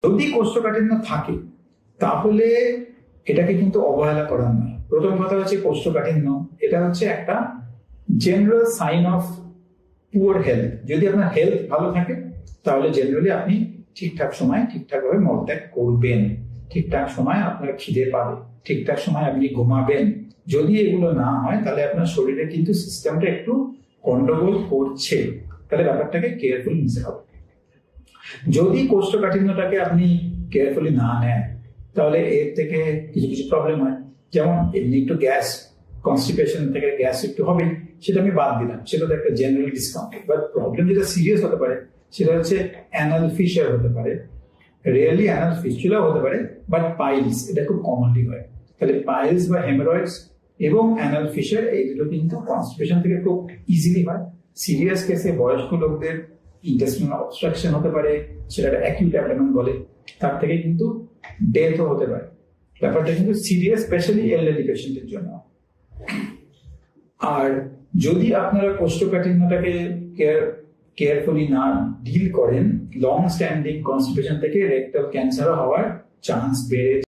যদি কোষ্ঠকাঠিন্য থাকে তাহলে এটাকে কিন্তু অবহেলা করার নয়। প্রথম কথা হচ্ছে কোষ্ঠকাঠিন্য এটা হচ্ছে একটা general sign of poor health. যদি আপনার হেলথ ভালো থাকে তাহলে জেনারেলি আপনি ঠিকঠাক সময় ঠিকঠাক ভাবে মলত্যাগ করবেন, ঠিকঠাক সময় আপনার খিদে পাবে, ঠিকঠাক সময় আপনি ঘুমাবেন। যদি এগুলো না হয় তাহলে আপনার শরীরে কিন্তু সিস্টেমটা একটু গন্ডগোল করছে, তাহলে ব্যাপারটাকে কেয়ারফুল নিতে হবে। যদি কোষ্ঠকাঠিন্যটাকে আপনি কেয়ারফুলি না নেন তাহলে এর থেকে কিছু কিছু প্রবলেম হয়। যেমন এমনি একটু গ্যাস, কনস্টিপেশন থেকে গ্যাস একটু হবে, সেটা আমি বাদ দিলাম, সেটা তো একটা জেনারেল ডিসকাউন্ট। বাট প্রবলেম যেটা সিরিয়াস হতে পারে সেটা হচ্ছে অ্যানাল ফিশার হতে পারে, রিয়েলি অ্যানাল ফিস্টুলা হতে পারে, বাট পাইলস এটা খুব কমনলি হয়। তাহলে পাইলস বা হেমোরয়েডস এবং অ্যানাল ফিশার এই দুটো কিন্তু কনস্টিপেশন থেকে খুব ইজিলি হয়। সিরিয়াস কেসে বয়স্ক লোকদের ইন্টেস্টিনাল অবস্ট্রাকশন হতে পারে, সেটা অ্যাকিউট অ্যাবডোমেন বলে, তার থেকে কিন্তু ডেথও হতে পারে। ব্যাপারটা কিন্তু সিরিয়াস, স্পেশালি এলডারলি পেশেন্টের জন্য। আর যদি আপনারা কোষ্ঠকাঠিন্যটাকে কেয়ারফুলি না ডিল করেন, লং স্ট্যান্ডিং কনস্টিপেশন থেকে রেকটাল ক্যান্সারও হওয়ার চান্স বেড়ে